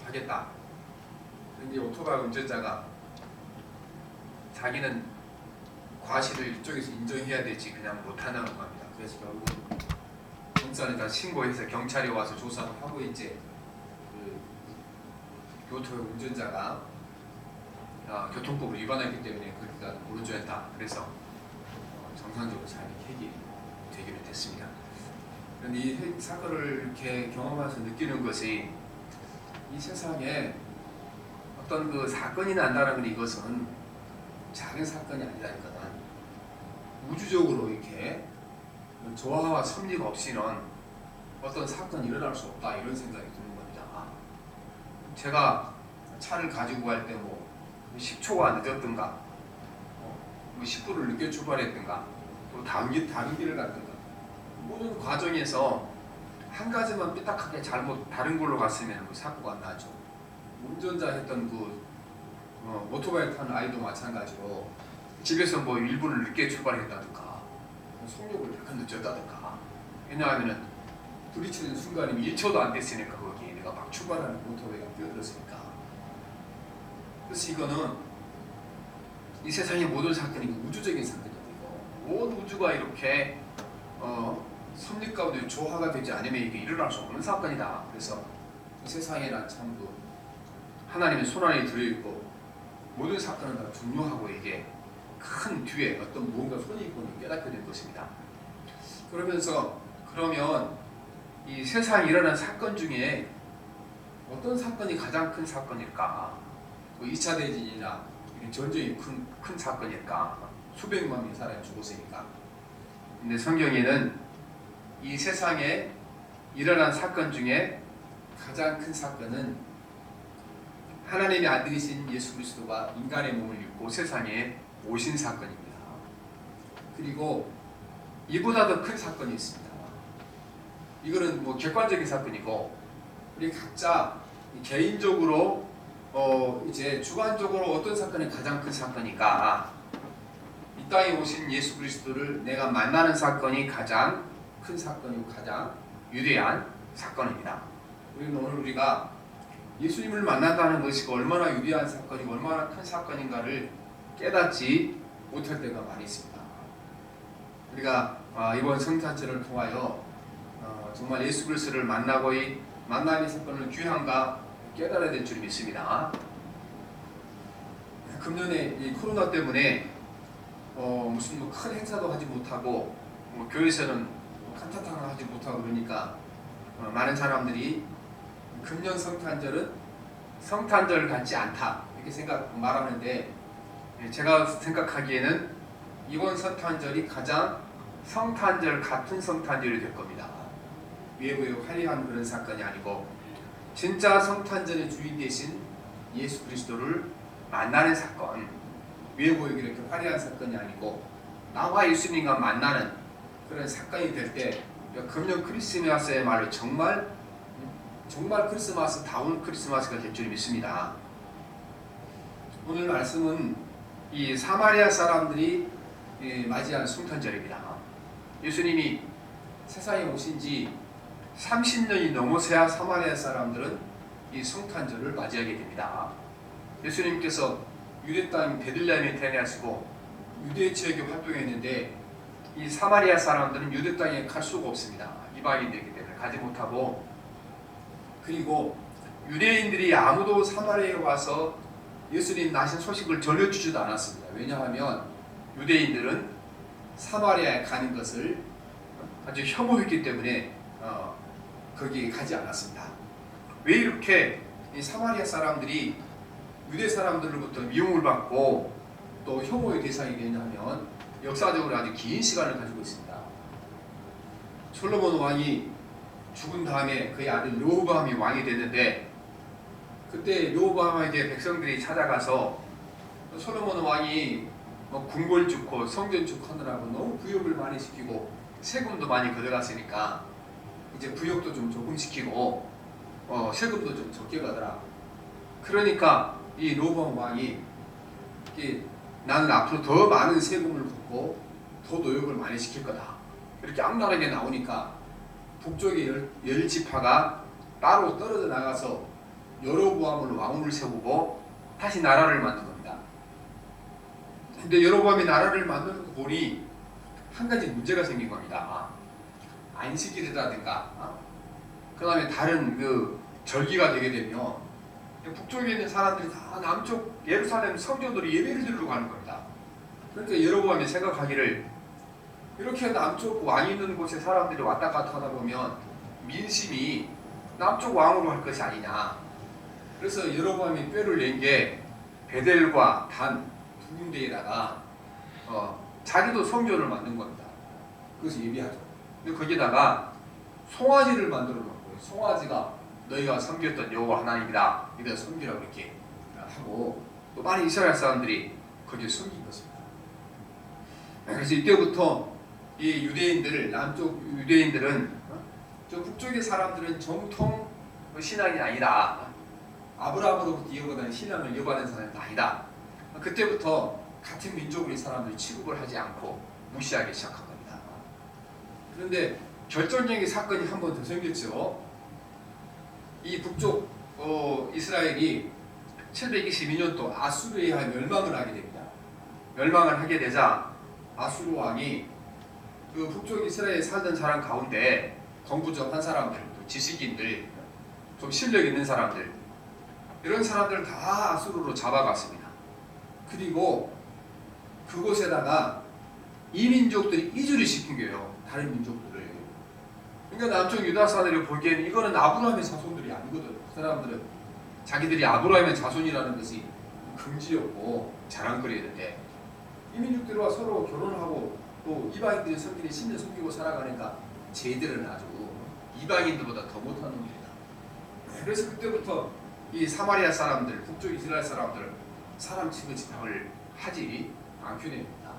하겠다. 그런데 오토바이 운전자가 자기는 과실을 이쪽에서 인정해야 되지 그냥 못하는 겁니다. 그래서 결국 경찰에다 신고해서 경찰이 와서 조사를 하고 이제 그 오토바이 운전자가 교통법을 위반했기 때문에 그렇게 오른쪽했다. 그래서 정상적으로 잘 해결되기로 됐습니다. 그런데 이 사건을 이렇게 경험하면서 느끼는 것이 이 세상에 어떤 그 사건이 난다는 건 이것은 작은 사건이 아니라니까 우주적으로 이렇게 조화와 섭리가 없이는 어떤 사건이 일어날 수 없다 이런 생각이 드는 겁니다. 제가 차를 가지고 갈 때 뭐 10초가 늦었든가 뭐 10분을 늦게 출발했든가 또 다른 길을 갔든가 모든 과정에서 한 가지만 삐딱하게 다른 걸로 갔으면 뭐 사고가 나죠. 운전자 했던 그 오토바이 타는 아이도 마찬가지로 집에서 뭐 1분을 늦게 출발했다든가 속력을 약간 늦었다든가 왜냐하면 부딪히는 순간이면 1초도 안 됐으니까 거기에 내가 막 출발하는 오토바이가 뛰어들었으니까. 그래서 이거는 이 세상의 모든 사건이 우주적인 사건이고 온 우주가 이렇게 섭리 가운데 조화가 되지 않으면 이게 일어날 수 없는 사건이다. 그래서 이 세상에는 참 하나님의 손안에 들어있고 모든 사건은 다 중요하고 이게 큰 뒤에 어떤 무언가 손이 있고 깨닫게 된 것입니다. 그러면 이 세상에 일어난 사건 중에 어떤 사건이 가장 큰 사건일까? 뭐 2차 대전이나 전쟁이 큰 사건일까? 수백만 명의 사람이 죽었으니까. 근데 성경에는 이 세상에 일어난 사건 중에 가장 큰 사건은 하나님의 아들이신 예수 그리스도가 인간의 몸을 입고 세상에 오신 사건입니다. 그리고 이보다 더 큰 사건이 있습니다. 이거는 뭐 객관적인 사건이고 우리 각자 개인적으로 이제 주관적으로 어떤 사건이 가장 큰 사건인가? 이 땅에 오신 예수 그리스도를 내가 만나는 사건이 가장 큰 사건이고 가장 위대한 사건입니다. 오늘 우리가 예수님을 만난다는 것이 얼마나 위대한 사건이고 얼마나 큰 사건인가를 깨닫지 못할 때가 많이 있습니다. 우리가 이번 성탄절을 통하여 정말 예수 그리스도를 만나고 이 만남의 사건을 귀한가 깨달아야 될 줄 믿습니다. 금년에 이 코로나 때문에 무슨 큰 행사도 하지 못하고 교회에서는 칸타타를 하지 못하고 그러니까 많은 사람들이 금년 성탄절은 성탄절 같지 않다 이렇게 말하는데 제가 생각하기에는 이번 성탄절이 가장 성탄절 같은 성탄절이 될 겁니다. 외부에 화려한 그런 사건이 아니고 진짜 성탄절의 주인 되신 예수 그리스도를 만나는 사건, 외부에 이렇게 화려한 사건이 아니고 나와 예수님과 만나는 그런 사건이 될 때 금년 크리스마스야말로 정말 크리스마스다운 크리스마스가 될 줄 믿습니다. 오늘 말씀은 이 사마리아 사람들이 맞이하는 성탄절입니다. 예수님이 세상에 오신 지 30년이 넘어서야 사마리아 사람들은 이 성탄절을 맞이하게 됩니다. 예수님께서 유대 땅 베들레헴에 태어나시고 유대 지역에 활동했는데 이 사마리아 사람들은 유대 땅에 갈 수가 없습니다. 이방인들이기 때문에 가지 못하고 그리고 유대인들이 아무도 사마리아에 와서 예수님 나신 소식을 전해주지도 않았습니다. 왜냐하면 유대인들은 사마리아에 가는 것을 아주 혐오했기 때문에 거기에 가지 않았습니다. 왜 이렇게 이 사마리아 사람들이 유대 사람들로부터 미움을 받고 또 혐오의 대상이 되냐면 역사적으로 아주 긴 시간을 가지고 있습니다. 솔로몬 왕이 죽은 다음에 그의 아들 르호보암이 왕이 됐는데 그때 르호보암에게 백성들이 찾아가서 솔로몬 왕이 궁궐 짓고 성전 짓고 하느라고 너무 부역을 많이 시키고 세금도 많이 걷어갔으니까 이제 부역도 좀 조금 시키고 세금도 좀 적게 가더라. 그러니까 이 르호보암 왕이 나는 앞으로 더 많은 세금을 걷고 더 노역을 많이 시킬 거다. 이렇게 악랄하게 나오니까 북쪽의 열 지파가 따로 떨어져 나가서 여로보암을 왕으로 세우고 다시 나라를 만든 겁니다. 근데 여로보암이 나라를 만드는 거 보니 한 가지 문제가 생긴 겁니다. 안식일이라든가 그 다음에 다른 그 절기가 되게 되면 북쪽에 있는 사람들이 다 남쪽 예루살렘 성전으로 예배를 드리러 가는 겁니다. 그러니까 여로보암이 생각하기를 이렇게 남쪽 왕이 있는 곳에 사람들이 왔다 갔다 하다 보면 민심이 남쪽 왕으로 할 것이 아니냐. 그래서 여로보암이 꾀를 낸 게 베델과 단 두 군데에다가 자기도 성전을 만든 겁니다. 그래서 예비하죠. 근데 거기다가 송아지를 만들어 놓고 송아지가 너희가 섬겼던 여호와 하나님이다. 이들 섬기라고 이렇게 하고 또 많은 이스라엘 사람들이 거기에 섬긴 것입니다. 그래서 이때부터 이 유대인들 남쪽 유대인들은 저 북쪽의 사람들은 정통 신앙이 아니다. 아브라함으로부터 이어가는 신앙을 이어가는 사람은 아니다. 그때부터 같은 민족의 사람들이 취급을 하지 않고 무시하기 시작한 겁니다. 그런데 결정적인 사건이 한 번 더 생겼죠. 이 북쪽 이스라엘이 722년도 아수르에 의해 멸망을 하게 됩니다. 멸망을 하게 되자 아수르 왕이 그 북쪽 이스라엘에 살던 사람 가운데 공부적한 사람들, 또 지식인들, 좀 실력 있는 사람들 이런 사람들을 다 아수르로 잡아갔습니다. 그리고 그곳에다가 이 민족들이 이주를 시킨 거예요. 다른 민족들을. 그러니까 남쪽 유다 사람들이 보기에는 이거는 아브라함의 자손들이 아니거든. 그 사람들은 자기들이 아브라함의 자손이라는 것이 금지였고 자랑거리였는데 이 민족들과 서로 결혼하고 또 이방인들이 섬기는 신을 섬기고 살아가니까 쟤들은 아주 이방인들보다 더 못하는 놈들이다. 그래서 그때부터 이 사마리아 사람들, 북쪽 이스라엘 사람들 사람 취급을 하지 않게 됩니다.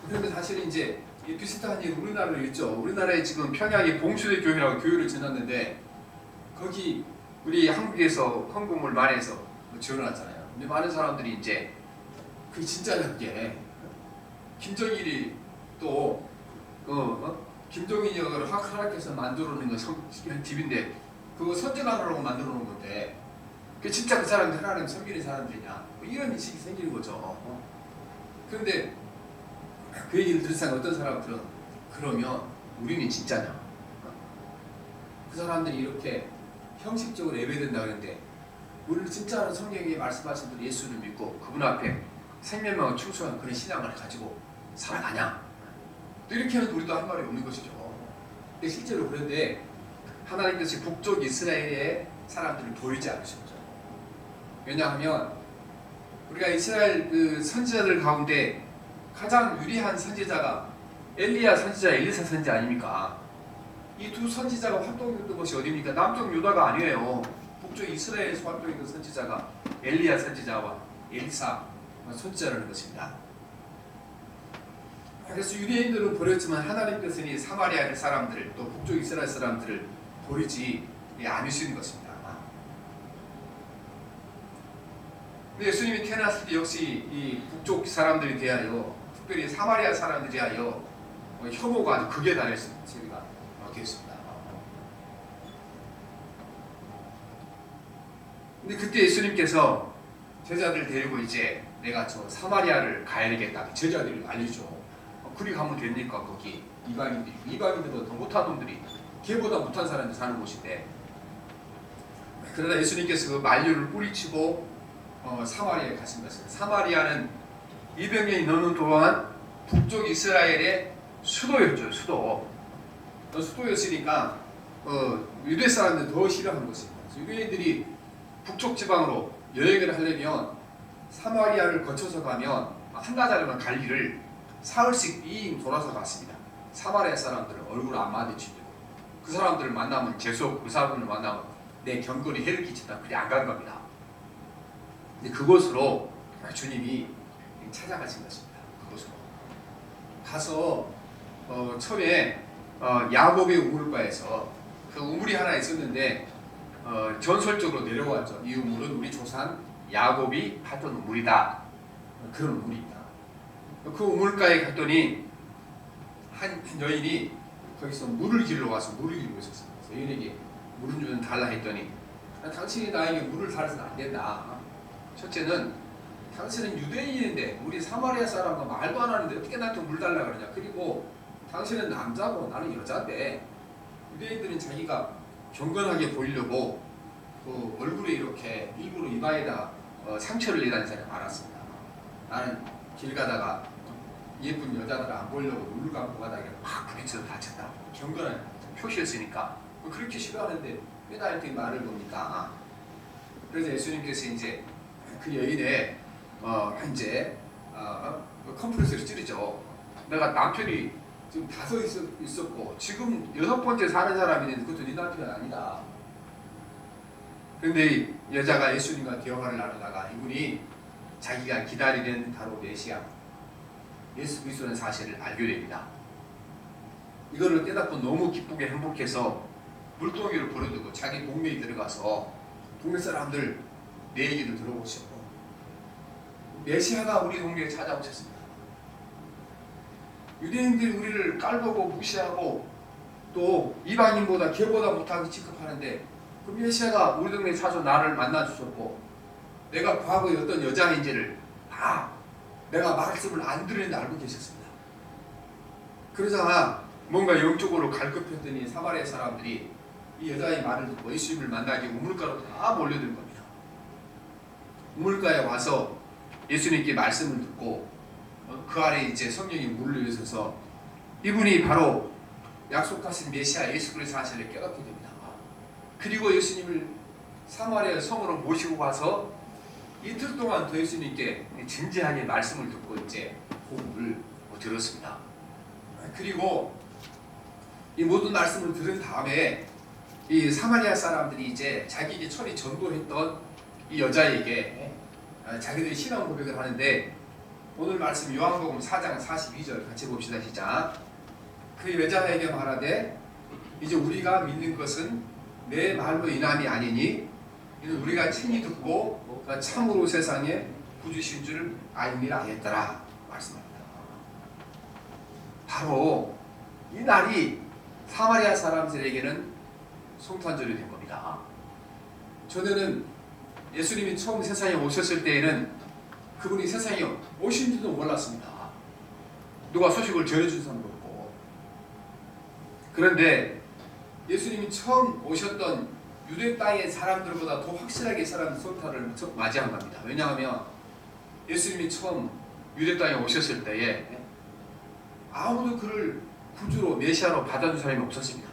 그런데 사실은 이제 비슷한 일 우리나라로 있죠. 우리나라에 지금 평양에 봉수대 교회라고 교회를 지났는데 거기 우리 한국에서 헌금을 많이 해서 지원했잖아요. 근데 많은 사람들이 이제 그게 진짜냐 그게 김정일이 또 김정일이 허락해서 만들어 놓은 거 집인데 그거 선전하려고 만들어 놓은 건데 그 진짜 그 사람들 하나님 섬기는 사람들이냐 뭐 이런 인식이 생기는 거죠. 그런데 그 얘기를 들은 어떤 사람들은 그러면 우리는 진짜냐? 그 사람들이 이렇게 형식적으로 예배된다 그랬는데 우리는 진짜로 성경에 말씀하신 대로 예수를 믿고 그분 앞에 생명을 충성한 그런 신앙을 가지고 살아가냐? 또 이렇게 하면 우리도 할 말이 없는 것이죠. 근데 실제로 그런데 하나님께서 북쪽 이스라엘의 사람들을 보이지 않으셨죠. 왜냐하면 우리가 이스라엘 그 선지자들 가운데 가장 유리한 선지자가 엘리야 선지자, 엘리사 선지자 아닙니까? 이 두 선지자가 활동했던 것이 어디입니까? 남쪽 유다가 아니에요. 북쪽 이스라엘에서 활동했던 선지자가 엘리야 선지자와 엘리사 선지자라는 것입니다. 그래서 유대인들은 버렸지만 하나님께서는 이 사마리아 사람들 또 북쪽 이스라엘 사람들을 버리지 않으시는 것입니다. 예수님이 태어났을 때 역시 이 북쪽 사람들에 대하여 특별히 사마리아 사람들에 대하여 혐오가 아주 극에 달했습니다. 저희가 되었습니다. 근데 그때 예수님께서 제자들 데리고 이제 내가 저 사마리아를 가야 되겠다. 제자들이 알리죠. 그리 가면 됩니까? 거기 이방인들보다 더 못한 놈들이 걔보다 못한 사람들 사는 곳인데 그러다 예수님께서 그 만류를 뿌리치고 사마리아에 가신 것입니다. 사마리아는 200년이 넘는 동안 북쪽 이스라엘의 수도였죠. 수도였으니까 유대 사람들은 더 싫어한 것입니다. 유대인들이 북쪽 지방으로 여행을 하려면 사마리아를 거쳐서 가면 한 나라만 갈 길을 사흘씩 빙 돌아서 갔습니다. 사마리아 사람들은 얼굴 안 마주치고 그 사람들을 만나면 재수없고 그 사람들을 만나면 내 경건에 해를 끼친다. 그래 안 간 겁니다. 근데 그곳으로 주님이 찾아가신 것입니다. 그곳으로 가서 처음에 야곱의 우물가에서 그 우물이 하나 있었는데 전설적으로 내려왔죠. 이 우물은 우리 조상 야곱이 파던 우물이다. 그런 우물입니다. 그 우물가에 갔더니 한 여인이 거기서 물을 길러 와서 물을 길고 있었습니다. 여인에게 물을 좀 달라 했더니 당신이 나에게 물을 달아서는 안 된다. 첫째는 당신은 유대인인데 우리 사마리아 사람과 말도 안 하는데 어떻게 나한테 물 달라 그러냐. 그리고 당신은 남자고 나는 여자인데 유대인들은 자기가 경건하게 보이려고 그 얼굴에 이렇게 일부러 이마에다 상처를 내다는 사람이 많았습니다. 나는 길 가다가 예쁜 여자들 안 보려고 눈을 감고 가다가 막 부딪혀서 다쳤다. 경건한 표시였으니까 그렇게 싫어하는데 왜 나한테 말을 겁니까? 그래서 예수님께서 이제 그 여인의 이제 컴플렉스를 찌르죠. 내가 남편이 지금 5 있었고 지금 6번째 사는 사람이 있는데 그것도 네 남편이 아니다. 그런데 여자가 예수님과 대화를 나누다가 이분이 자기가 기다리는 바로 메시아 예수 그리스도라는 사실을 알게 됩니다. 이거를 깨닫고 너무 기쁘게 행복해서 물동이를 버려두고 자기 동네에 들어가서 동네 사람들 내 얘기를 들어보시고 메시아가 우리 동네에 찾아오셨습니다. 유대인들이 우리를 깔보고 무시하고 또 이방인보다 개보다 못하게 취급하는데 그 메시아가 우리 동네에 찾아서 나를 만나주셨고 내가 과거에 어떤 여자인지를 내가 말씀을 안 들었는데 알고 계셨습니다. 그러자 뭔가 영적으로 갈급했더니 사마리아 사람들이 이 여자의 말을 듣고 예수님을 만나기 우물가로 다 몰려든 겁니다. 우물가에 와서 예수님께 말씀을 듣고 그 아래 이제 성령이 물을 있어서 이분이 바로 약속하신 메시아 예수 그리스도의 사실을 깨닫게 됩니다. 그리고 예수님을 사마리아 성으로 모시고 가서 이틀 동안 더 예수님께 진지하게 말씀을 듣고 이제 복음을 들었습니다. 그리고 이 모든 말씀을 들은 다음에 이 사마리아 사람들이 이제 자기에게 천히 전도했던 이 여자에게 자기들이 신앙 고백을 하는데 오늘 말씀 요한복음 4장 42절 같이 봅시다. 시작. 그 여자에게 말하되 이제 우리가 믿는 것은 내 말로 인함이 아니니 이는 우리가 친히 듣고 참으로 세상에 구주신 줄 알미라 하였더라 말씀합니다. 바로 이 날이 사마리아 사람들에게는 성탄절이 된 겁니다. 전에는 예수님이 처음 세상에 오셨을 때에는 그분이 세상에 오신지도 몰랐습니다. 누가 소식을 전해준 사람도 없고. 그런데 예수님이 처음 오셨던 유대 땅의 사람들보다 더 확실하게 사람들 성탄을 맞이한 겁니다. 왜냐하면 예수님이 처음 유대 땅에 오셨을 때에 아무도 그를 구주로 메시아로 받아준 사람이 없었습니다.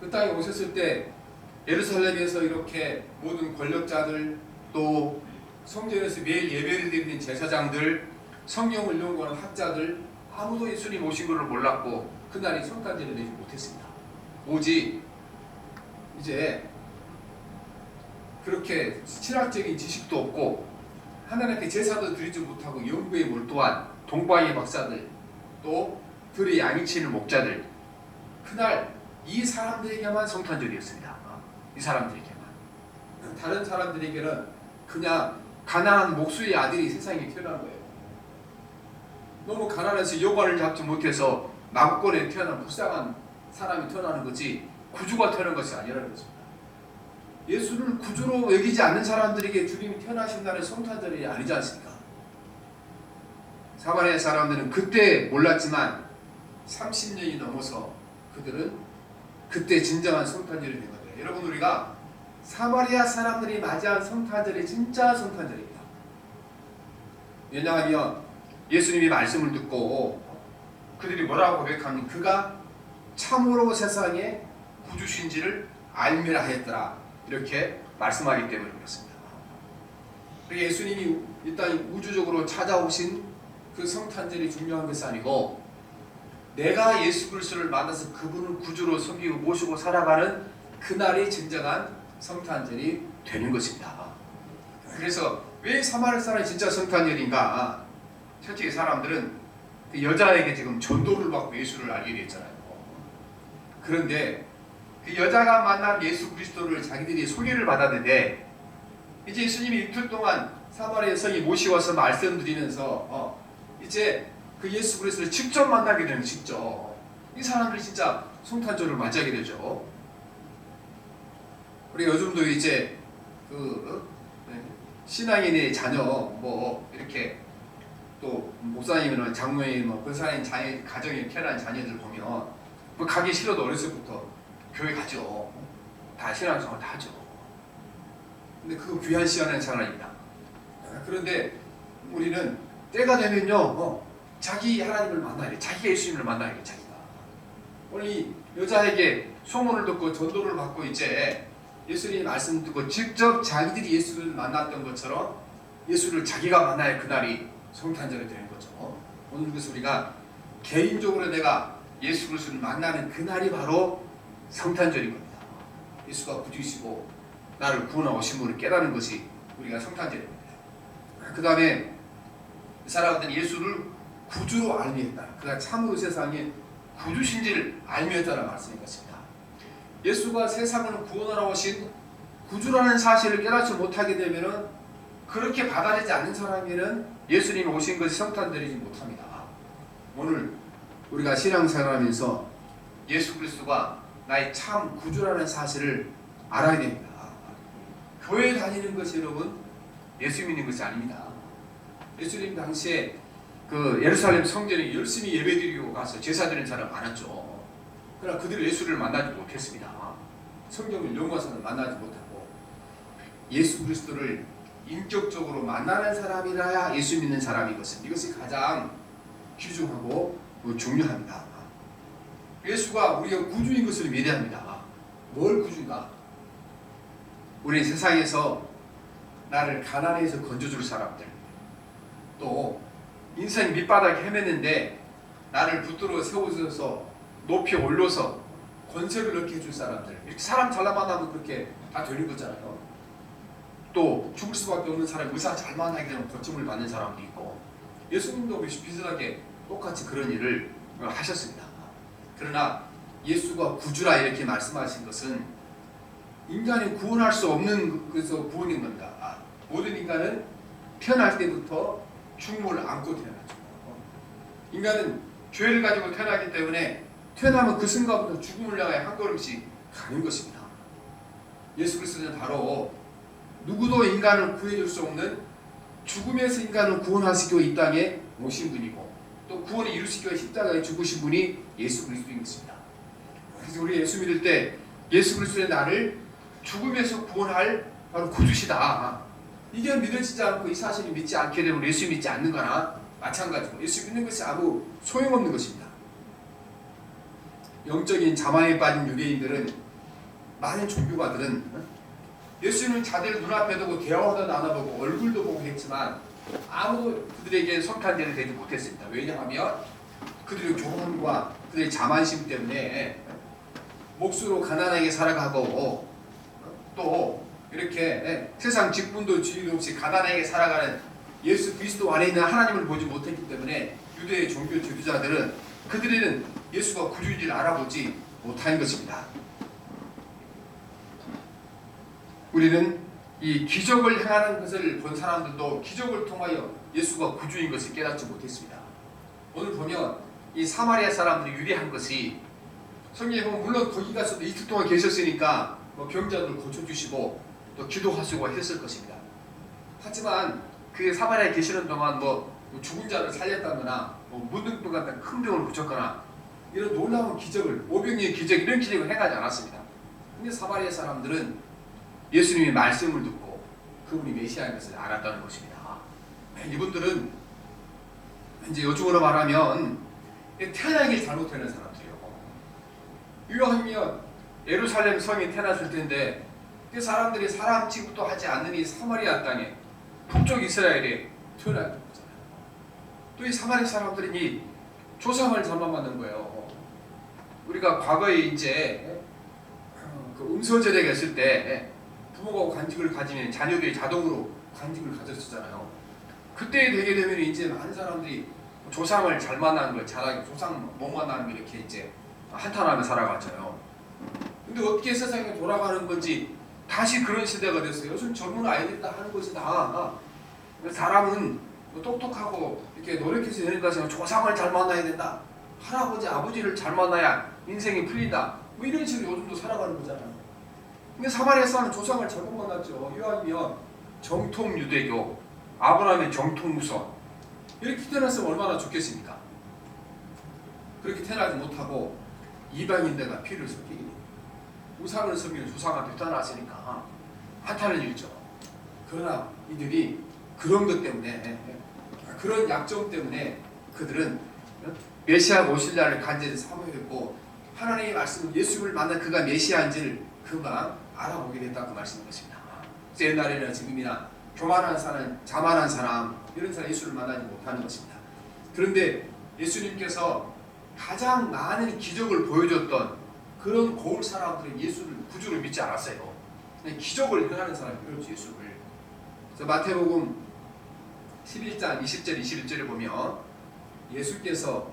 그 땅에 오셨을 때 예루살렘에서 이렇게 모든 권력자들 또 성전에서 매일 예배를 드리는 제사장들 성경을 연구하는 학자들 아무도 예수님 오신 것을 몰랐고 그날이 성탄절이 되지 못했습니다. 오직 이제 그렇게 신학적인 지식도 없고 하나님께 제사도 드리지 못하고 연구에 몰두한 동방의 박사들 또 들의 양치는 목자들 그날 이 사람들에게만 성탄절이었습니다. 이 사람들에게만. 다른 사람들에게는 그냥 가난한 목수의 아들이 세상에 태어난 거예요. 너무 가난해서 여관을 잡지 못해서 마구간에 태어난 불쌍한 사람이 태어나는 거지 구주가 태어난 것이 아니라는 것입니다. 예수를 구주로 여기지 않는 사람들에게 주님이 태어나신 날은 성탄절이 아니지 않습니까? 사마리아 사람들은 그때 몰랐지만 30년이 넘어서 그들은 그때 진정한 성탄절이 된 겁니다. 여러분 우리가 사마리아 사람들이 맞이한 성탄절이 진짜 성탄절입니다. 왜냐하면 예수님이 말씀을 듣고 그들이 뭐라고 고백하면 그가 참으로 세상에 구주신지를 알미라 하였더라 이렇게 말씀하기 때문에 그렇습니다. 예수님이 이 땅에 우주적으로 찾아오신 그 성탄절이 중요한 것이 아니고 내가 예수 그리스도를 만나서 그분을 구주로 섬기고 모시고 살아가는 그날이 진정한 성탄절이 되는 것입니다. 그래서 왜 사마리아 사람이 진짜 성탄절인가? 첫째 사람들은 그 여자에게 지금 전도를 받고 예수를 알게 됐잖아요. 그런데 그 여자가 만난 예수 그리스도를 자기들이 소개를 받았는데 이제 예수님이 이틀 동안 사마리아 성에 모시와서 말씀드리면서 이제 그 예수 그리스도를 직접 만나게 되는 직접 이 사람들이 진짜 성탄절을 맞이하게 되죠. 우리 요즘도 이제 신앙인의 자녀 뭐 이렇게 또 목사님이나 장로님 뭐 권사님 자녀 가정에 태어난 자녀들 보면 뭐 가기 싫어도 어렸을 때부터 교회 가죠. 다 신앙생활 다 하죠. 근데 그거 귀한 시간의 생활입니다. 그런데 우리는 때가 되면요 자기 하나님을 만나야 돼. 자기가 예수님을 만나야 돼. 자기가 오늘 이 여자에게 소문을 듣고 전도를 받고 이제 예수님 말씀 듣고 직접 자기들이 예수를 만났던 것처럼 예수를 자기가 만나야 그날이 성탄절이 되는 거죠. 오늘 그래서 우리가 개인적으로 내가 예수 그리스도를 만나는 그날이 바로 성탄절인 겁니다. 예수가 구주이시고 나를 구원하고 오신 분을 깨닫는 것이 우리가 성탄절입니다. 그 다음에 사람들은 예수를 구주로 알미했다. 그가 참으로 세상에 구주신지를 알미했다는 말씀인 것입니다. 예수가 세상을 구원하러 오신 구주라는 사실을 깨닫지 못하게 되면 그렇게 받아들이지 않는 사람에게는 예수님이 오신 것이 성탄절이지 못합니다. 오늘 우리가 신앙생활하면서 예수 그리스도가 나의 참 구주라는 사실을 알아야 됩니다. 교회 다니는 것이 여러분 예수 믿는 것이 아닙니다. 예수님 당시에 그 예루살렘 성전에 열심히 예배드리고 가서 제사 드리는 사람 많았죠. 그러나 그들은 예수를 만나지 못했습니다. 성경을 연구하서는 만나지 못하고 예수 그리스도를 인격적으로 만나는 사람이라야 예수 믿는 사람인 것은 이것이 가장 귀중하고 중요합니다. 예수가 우리가 구주인 것을 믿어야 뭘 구주인가? 우리 세상에서 나를 가난에서 건져줄 사람들, 또 인생 밑바닥에 헤매는데 나를 붙들어 세워줘서 높이 올려서 권세를 얻게 해줄 사람들, 이렇게 사람 잘 만나면 그렇게 다 되는 거잖아요. 또 죽을 수밖에 없는 사람, 의사 잘 만나게 되면 고침을 받는 사람도 있고, 예수님도 비슷하게 똑같이 그런 일을 하셨습니다. 그러나 예수가 구주라 이렇게 말씀하신 것은 인간이 구원할 수 없는 그래서 구원인 겁니다. 모든 인간은 태어날 때부터 죽음을 안고 태어나죠. 인간은 죄를 가지고 태어나기 때문에 태어나면 그 순간부터 죽음을 향해 한 걸음씩 가는 것입니다. 예수 그리스도는 바로 누구도 인간을 구해줄 수 없는 죽음에서 인간을 구원하시기 이 땅에 오신 분이고 또 구원을 이루시기 위해 십자가에 죽으신 분이 예수 그리스도인 것입니다. 그래서 우리 예수 믿을 때 예수 그리스도의 나를 죽음에서 구원할 바로 구주시다. 이게 믿어지지 않고 이 사실을 믿지 않게 되면 예수 믿지 않는 거나 마찬가지고 예수 믿는 것이 아무 소용없는 것입니다. 영적인 자만에 빠진 유대인들은 많은 종교가들은 예수님은 자들 눈앞에 두고 대화도 나눠보고 얼굴도 보고 했지만 아무도 그들에게 성탄절이 되지 못했습니다. 왜냐하면 그들의 교만과 그들의 자만심 때문에 몫으로 가난하게 살아가고 또 이렇게 세상 직분도 지위도 없이 가난하게 살아가는 예수 그리스도 안에 있는 하나님을 보지 못했기 때문에 유대의 종교 지도자들은 그들에는 예수가 구주인지를 알아보지 못한 것입니다. 우리는 이 기적을 행하는 것을 본 사람들도 기적을 통하여 예수가 구주인 것을 깨닫지 못했습니다. 오늘 보면 이 사마리아 사람들이 유리한 것이 성경에 보면 물론 거기 가서도 이틀 동안 계셨으니까 병자들 고쳐주시고 또 기도하시고 했을 것입니다. 하지만 그 사마리아에 계시는 동안 죽은 자를 살렸다거나 문둥병 같은 큰 병을 고쳤거나 이런 놀라운 기적을 오병이의 기적 이런 기적을 행하지 않았습니다. 근데 사마리아 사람들은 예수님의 말씀을 듣고 그분이 메시아인 것을 알았다는 것입니다. 이분들은 이제 요즘으로 말하면 태어나기 잘못되는 사람들이요. 유효하면 예루살렘 성이 태어났을 텐데 그 사람들이 사람 취급도 하지 않는 이 사마리아 땅에 북쪽 이스라엘에 태어났던 거잖아요. 또 이 사마리아 사람들은 이 조상을 잘못 만든 거예요. 우리가 과거에 이제 그 음서제례가 있을 때 부모가 관직을 가지면 자녀들이 자동으로 관직을 가졌었잖아요. 그때 되게 되면 이제 많은 사람들이 조상을 잘 만나는 걸 잘하게 조상 못 만나는 걸 이렇게 이제 한탄하며 살아갔잖아요. 근데 어떻게 세상에 돌아가는 건지 다시 그런 시대가 됐어요. 요즘 젊은 아이들이 다 하는 것이 다 사람은 똑똑하고 이렇게 노력해서 되는 것이 조상을 잘 만나야 된다. 할아버지 아버지를 잘 만나야 인생이 풀린다. 이런 식으로 요즘도 살아가는 거잖아요. 근데 사마리아 사람은 조상을 잘못 만났죠. 이왕이면 정통 유대교, 아브라함의 정통 무선 이렇게 태어났으면 얼마나 좋겠습니까? 그렇게 태어나지 못하고 이방인들과 피를 섞이니 우상을 섬기는 조상한테 떠났으니까 한탄을 일죠. 그러나 이들이 그런 것 때문에, 그런 약점 때문에 그들은 메시아가 오실 날을 간절히 사모했고 하나님의 말씀, 예수를 만난 그가 메시아인지를 금방 알아보게 됐다고 말씀한 것입니다. 옛날에나 지금이나 교만한 사람, 자만한 사람, 이런 사람 예수를 만나지 못하는 것입니다. 그런데 예수님께서 가장 많은 기적을 보여줬던 그런 고을 사람들은 예수를 구주를 믿지 않았어요. 그냥 기적을 행하는 사람이 그렇죠, 예수를. 그래서 마태복음 11장 20절 21절을 보면 예수께서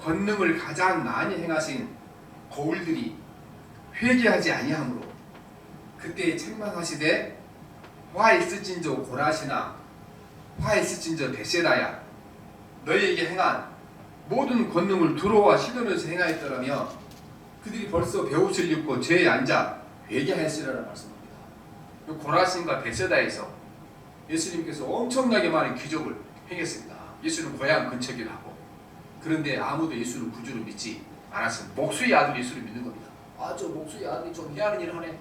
권능을 가장 많이 행하신 고을들이 회개하지 아니하므로 그때 책망하시되 화 있을진저 고라시나 화 있을진저 베세다야 너희에게 행한 모든 권능을 두로와 시도면서 행하였더라며 그들이 벌써 배옷을 입고 죄에 앉아 회개하였으리라 말씀합니다. 고라신과 베세다에서 예수님께서 엄청나게 많은 기적을 행했습니다. 예수는 고향 근처기도 하고 그런데 아무도 예수를 구주로 믿지 않았습니다. 목수의 아들 예수를 믿는 겁니다. 아, 저 목수의 아들이 좀 해하는 일을 하네.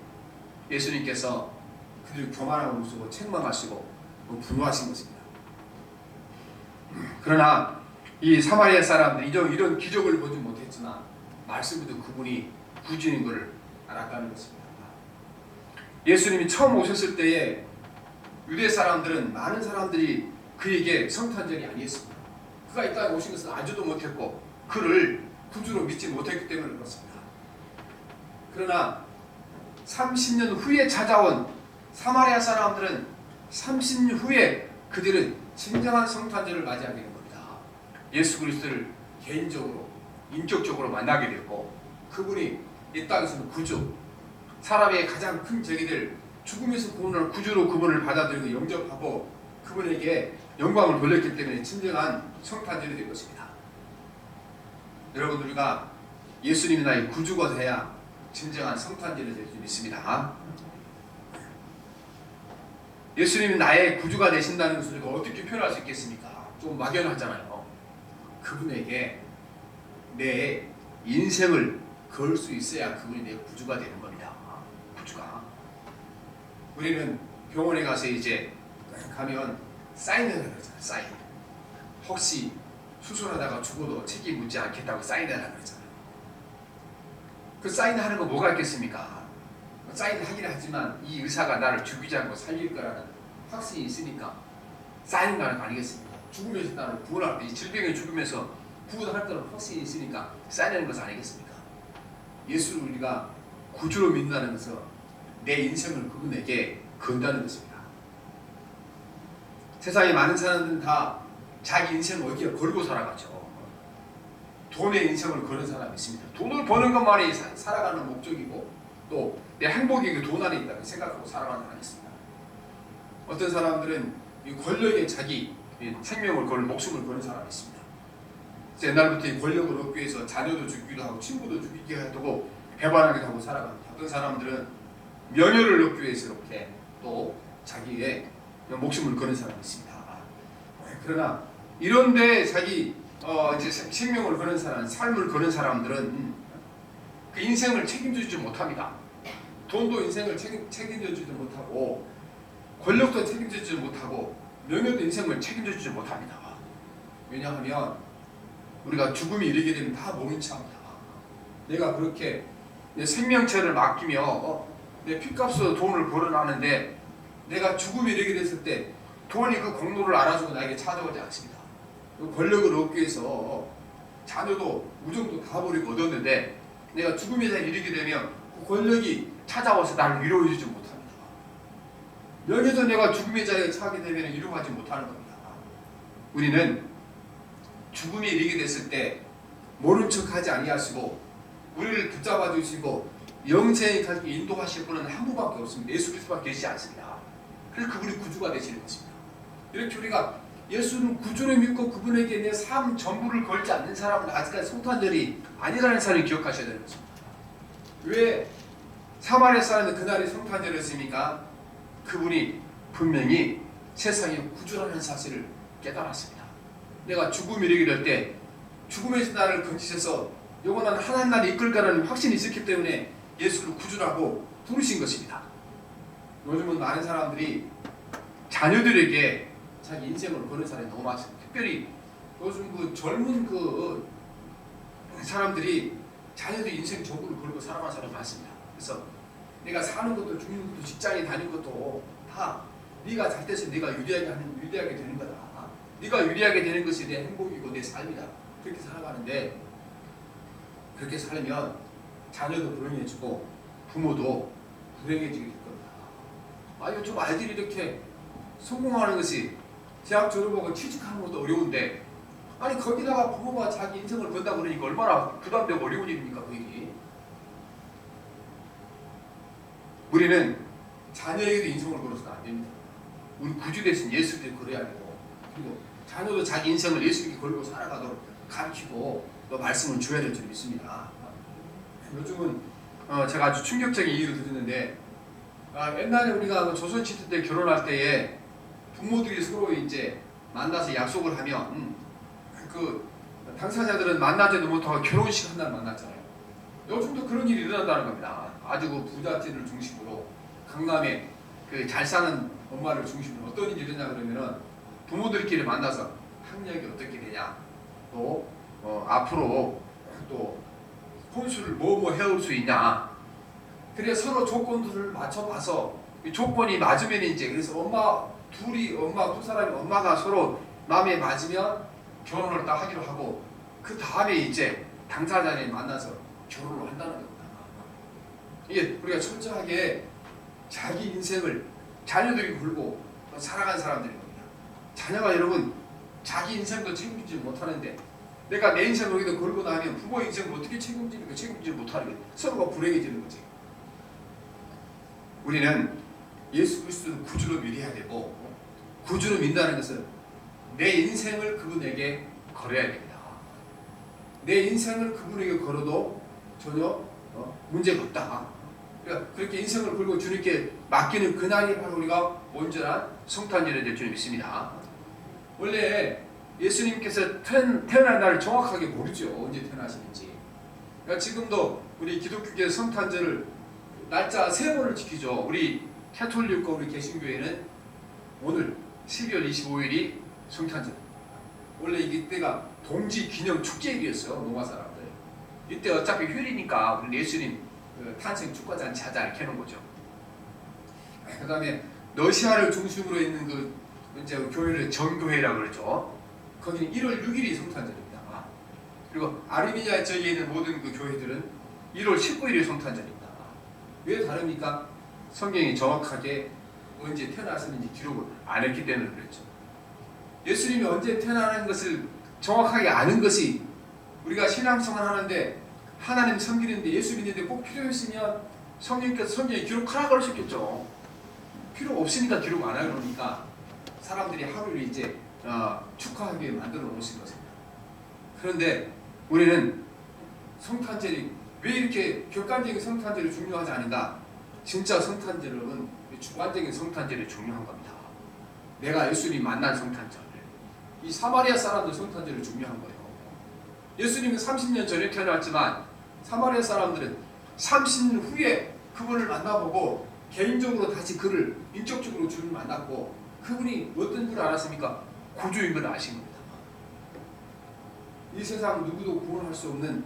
예수님께서 그들을 교만하고 무서워 책망하시고 분노하신 것입니다. 그러나 이 사마리아 사람들이 이런 기적을 보지 못했지만 말씀에도 그분이 구주인 것을 알았다는 것입니다. 예수님이 처음 오셨을 때에 유대 사람들은 많은 사람들이 그에게 성탄절이 아니었습니다. 그가 이 땅에 오신 것은 알지도 못했고 그를 구주로 믿지 못했기 때문에 그렇습니다. 그러나 30년 후에 찾아온 사마리아 사람들은 30년 후에 그들은 진정한 성탄절을 맞이하게 된 겁니다. 예수 그리스도를 개인적으로 인격적으로 만나게 되었고 그분이 이 땅에서는 구주, 사람의 가장 큰 적이들 죽음에서 구원을 구주로 그분을 받아들이고 영접하고 그분에게 영광을 돌렸기 때문에 진정한 성탄절이 된 것입니다. 여러분 우리가 예수님이 나의 구주가 돼야 진정한 성탄절이 될 수 믿습니다. 예수님이 나의 구주가 되신다는 것을 우리가 어떻게 표현할 수 있겠습니까? 좀 막연하잖아요. 그분에게 내 인생을 걸 수 있어야 그분이 내 구주가 되는 겁니다. 구주가. 우리는 병원에 가서 이제 가면 사인을 하잖아요. 사인. 혹시 수술하다가 죽어도 책임 묻지 않겠다고 사인을 하라고 그러잖아요. 그 사인을 하는 거 뭐가 있겠습니까? 사인을 하긴 하지만 이 의사가 나를 죽이지 않고 살릴 거라는 확신이 있으니까 사인을 하는 거 아니겠습니까? 죽으면서 나를 구원할 때, 이 질병에 죽으면서 구원할 거라는 확신이 있으니까 사인하는 것은 아니겠습니까? 예수를 우리가 구주로 믿는다는 것은 내 인생을 그분에게 건다는 것입니다. 세상에 많은 사람들은 다 자기 인생을 어디에 걸고 살아가죠. 돈에 인생을 거는 사람이 있습니다. 돈을 버는 것만이 살아가는 목적이고 또 내 행복이 그 돈 안에 있다고 생각하고 살아가는 사람이 있습니다. 어떤 사람들은 이 권력에 자기 생명을 거는 목숨을 거는 사람이 있습니다. 옛날부터 이 권력을 얻기 위해서 자녀도 죽이기도 하고 친구도 죽이기도 하고 배반하기도 하고 살아갑니다. 어떤 사람들은 명예를 얻기 위해서 이렇게 또 자기의 목숨을 거는 사람이 있습니다. 그러나 이런데 자기 이제 생명을 거는 사람, 삶을 거는 사람들은 그 인생을 책임지지 못합니다. 돈도 인생을 책임져주지 못하고 권력도 책임지지 못하고 명예도 인생을 책임져주지 못합니다. 왜냐하면 우리가 죽음이 이르게 되면 다 모른 체합니다. 내가 그렇게 내 생명체를 맡기며 내 피값으로 돈을 벌어나는데 내가 죽음이 이르게 됐을 때 돈이 그 공로를 알아주고 나에게 찾아오지 않습니다. 권력을 얻기 위해서 자녀도 우정도 다 버리고 얻었는데 내가 죽음에 이르게 되면 그 권력이 찾아와서 나를 위로해주지 못합니다. 명예도 내가 죽음의 자리에 처하게 되면 위로하지 못하는 겁니다. 우리는 죽음에 이르게 됐을 때 모른 척하지 아니하시고 우리를 붙잡아 주시고 영생에 가지고 인도하실 분은 한 분밖에 없습니다. 예수 그리스도밖에 계시지 않습니다. 그래서 그분이 구주가 되시는 것입니다. 이렇게 우리가 예수는 구주를 믿고 그분에게 내 삶 전부를 걸지 않는 사람은 아직까지 성탄절이 아니라는 사실을 기억하셔야 되는 것입니다. 왜 사마리아 사람은 그날이 성탄절이었으니까 그분이 분명히 세상에 구주라는 사실을 깨달았습니다. 내가 죽음이 이르게 될 때 죽음에서 나를 건지셔서 영원한 하나님 나라를 이끌 거라는 확신이 있었기 때문에 예수를 구주라고 부르신 것입니다. 요즘은 많은 사람들이 자녀들에게 자기 인생을 거는 사람이 너무 많습니다. 특별히 요즘 그 젊은 그 사람들이 자녀들 인생 전부를 걸고 살아가는 사람이 많습니다. 그래서 내가 사는 것도 죽는 것도 직장에 다니는 것도 다 네가 잘 돼서 네가 유리하게 되는 거다. 네가 유리하게 되는 것이 내 행복이고 내 삶이다. 그렇게 살아가는데 그렇게 살면 자녀도 불행해지고 부모도 불행해지게 될 겁니다. 요즘 아이들이 이렇게 성공하는 것이 대학 졸업하고 취직하는 것도 어려운데 아니 거기다가 부모가 자기 인생을 건다 그러니까 얼마나 부담되고 어려운 일입니까 그 일이. 우리는 자녀에게도 인생을 걸어서는 안 됩니다. 우리 구주 대신 예수를 걸어야 되고 그리고 자녀도 자기 인생을 예수님께 걸고 살아가도록 가르치고 또 말씀을 줘야 될 줄 믿습니다. 요즘은 제가 아주 충격적인 얘기를 들었는데 옛날에 우리가 조선시대 때 결혼할 때에 부모들이 서로 이제 만나서 약속을 하면 그 당사자들은 만나지도 못하고 결혼식 한 날 만났잖아요. 요즘도 그런 일이 일어난다는 겁니다. 아주 그 부잣집을 중심으로 강남에 그 잘 사는 엄마를 중심으로 어떤 일이 일어나냐 그러면은 부모들끼리 만나서 학력이 어떻게 되냐 또 앞으로 또 혼수를 뭐 해올 수 있냐 그래 서로 조건들을 맞춰봐서 이 조건이 맞으면 이제 그래서 엄마 두 사람이 엄마가 서로 마음에 맞으면 결혼을 딱 하기로 하고 그 다음에 이제 당사자를 만나서 결혼을 한다는 겁니다. 이게 우리가 철저하게 자기 인생을 자녀들이 걸고 살아간 사람들인 겁니다. 자녀가 여러분 자기 인생도 책임지지 못하는데 내가 내 인생을 여기다 걸고 나면 부모 인생을 어떻게 책임지지 못하는 게 서로가 불행해지는 거지. 우리는 예수 그리스도를 구주로 믿어야 되고 구주로 믿는다는 것은 내 인생을 그분에게 걸어야 됩니다. 내 인생을 그분에게 걸어도 전혀 문제가 없다. 그러니까 그렇게 인생을 걸고 주님께 맡기는 그날이 바로 우리가 온전한 성탄절이 될 줄 믿습니다. 원래 예수님께서 태어난 날을 정확하게 모르죠. 언제 태어나시는지. 그러니까 지금도 우리 기독교계 성탄절을 날짜 3번을 지키죠. 우리 캐톨릭과 우리 개신교회는 오늘 12월 25일이 성탄절입니다. 원래 이때가 동지 기념 축제일이었어요. 로마 사람들. 이때 어차피 휴일이니까 우리 예수님 탄생 축하잔치 하자 이렇게 하는 거죠. 그 다음에 러시아를 중심으로 있는 그 이제 교회를 정교회라고 그러죠. 거기는 1월 6일이 성탄절입니다. 그리고 아르메니아 지역에 있는 모든 그 교회들은 1월 19일이 성탄절입니다. 왜 다릅니까? 성경이 정확하게 언제 태어나셨는지 기록을 안 했기 때문에 그랬죠. 예수님이 언제 태어나는 것을 정확하게 아는 것이 우리가 신앙생활 하는데 하나님 섬기는데 예수 믿는데 꼭 필요했으면 성령께서 성경에 기록하라 그러셨겠죠. 필요 없으니까 기록 안 하려 그러니까 사람들이 하루를 이제 축하하기 위해 만들어 놓으신 것입니다. 그런데 우리는 성탄절이 왜 이렇게 객관적인 성탄절이 중요하지 않은가? 진짜 성탄절은 주관적인 성탄절이 중요한 겁니다. 내가 예수님 만난 성탄절, 이 사마리아 사람들 성탄절이 중요한 거예요. 예수님은 30년 전에 태어났지만 사마리아 사람들은 30년 후에 그분을 만나보고 개인적으로 다시 그를 인격적으로 주를 만났고 그분이 어떤 줄 알았습니까? 구주인 걸 아신 겁니다. 이 세상 누구도 구원할 수 없는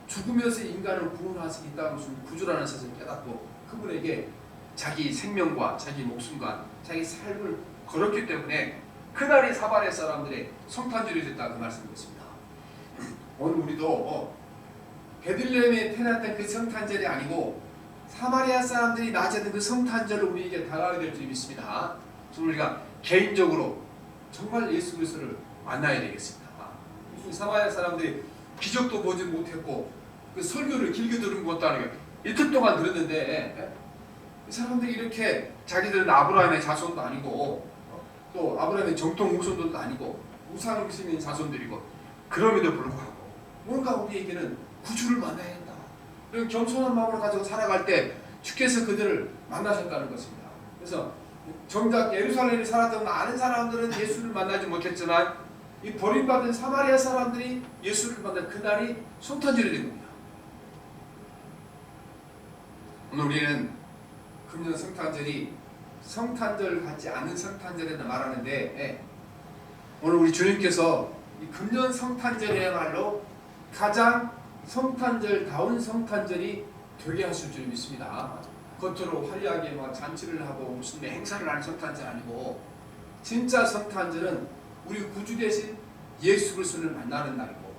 죽으면서 인간을 구원할 수 있다는 것을 구주라는 사실을 깨닫고 그분에게 자기 생명과 자기 목숨과 자기 삶을 걸었기 때문에 그날이 사마리아 사람들의 성탄절이 됐다 그 말씀이었습니다. 오늘 우리도 베들레헴에 태어났던 그 성탄절이 아니고 사마리아 사람들이 맞이했던 그 성탄절을 우리에게 다가오게 될 줄 믿습니다. 우리가 개인적으로 정말 예수 그리스도를 만나야 되겠습니다. 사마리아 사람들이 기적도 보지 못했고 그 설교를 길게 들은 것도 아니고 이틀 동안 들었는데 이 사람들이 이렇게 자기들은 아브라함의 자손도 아니고 또 아브라함의 정통 후손들도 아니고 우상을 믿는 자손들이고 그럼에도 불구하고 뭔가 우리에게는 구주를 만나야 한다. 그런 겸손한 마음을 가지고 살아갈 때 주께서 그들을 만나셨다는 것입니다. 그래서 정작 예루살렘에 살았던 많은 사람들은 예수를 만나지 못했지만 이 버림받은 사마리아 사람들이 예수를 만난 그날이 성탄절이 된 겁니다. 오늘 우리는 금년 성탄절이 성탄절 같지 않은 성탄절에 말하는데, 오늘 우리 주님께서 이 금년 성탄절이야말로 가장 성탄절다운 성탄절이 되게 하실 줄 믿습니다. 겉으로 화려하게 막 잔치를 하고 무슨 행사를 하는 성탄절 아니고, 진짜 성탄절은 우리 구주 대신 예수 그리스도를 만나는 날이고,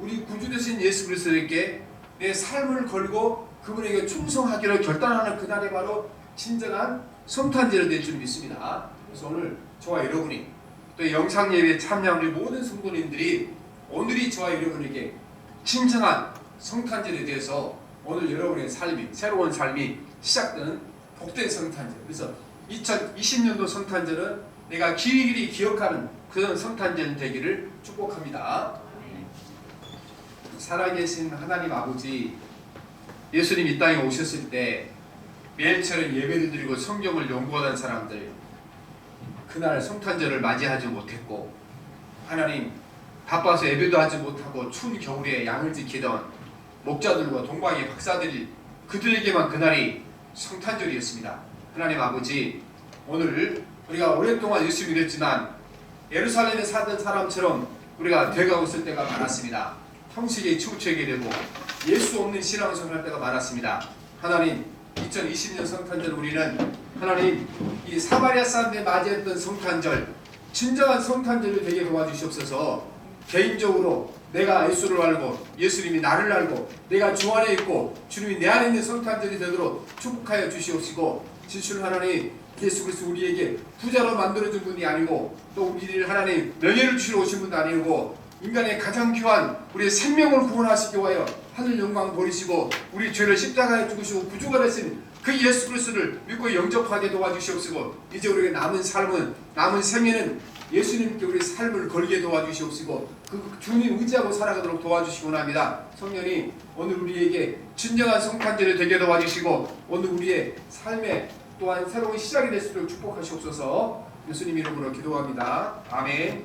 우리 구주 대신 예수 그리스도에게 내 삶을 걸고 그분에게 충성하기로 결단하는 그날이 바로 진정한 성탄절이 될 줄 믿습니다. 그래서 오늘 저와 여러분이 또 영상 예배에 참여한 우리 모든 성도님들이 오늘이 저와 여러분에게 진정한 성탄절에 대해서 오늘 여러분의 삶이, 새로운 삶이 시작되는 복된 성탄절. 그래서 2020년도 성탄절은 내가 길이 기억하는 그런 성탄절 되기를 축복합니다. 살아계신 하나님 아버지, 예수님 이 땅에 오셨을 때 매일처럼 예배를 드리고 성경을 연구하던 사람들, 그날 성탄절을 맞이하지 못했고, 하나님 바빠서 예배도 하지 못하고 추운 겨울에 양을 지키던 목자들과 동방의 박사들이, 그들에게만 그날이 성탄절이었습니다. 하나님 아버지, 오늘 우리가 오랫동안 예수 믿었지만 예루살렘에 살던 사람처럼 우리가 돼가고 있을 때가 많았습니다. 형식에 치우쳐게 되고 예수 없는 신앙생활 할 때가 많았습니다. 하나님, 2020년 성탄절 우리는 하나님 이 사마리아 사람들이 맞이했던 성탄절, 진정한 성탄절이 되게 도와주시옵소서. 개인적으로 내가 예수를 알고 예수님이 나를 알고 내가 주 안에 있고 주님이 내 안에 있는 성탄절이 되도록 축복하여 주시옵시고, 진실 하나님 예수 그리스도 우리에게 부자로 만들어준 분이 아니고 또 우리를 하나님 명예를 주시러 오신 분도 아니고 인간의 가장 귀한 우리의 생명을 구원하시기 위하여 하늘 영광 버리시고 우리 죄를 십자가에 죽으시고 구주가 되신 그 예수 그리스도를 믿고 영접하게 도와주시옵시고, 이제 우리에게 남은 삶은, 남은 생애는 예수님께 우리 삶을 걸게 도와주시옵시고 그 주님 의지하고 살아가도록 도와주시기 원합니다. 성령님, 오늘 우리에게 진정한 성탄절이 되게 도와주시고 오늘 우리의 삶에 또한 새로운 시작이 될 수 있도록 축복하시옵소서. 예수님 이름으로 기도합니다. 아멘.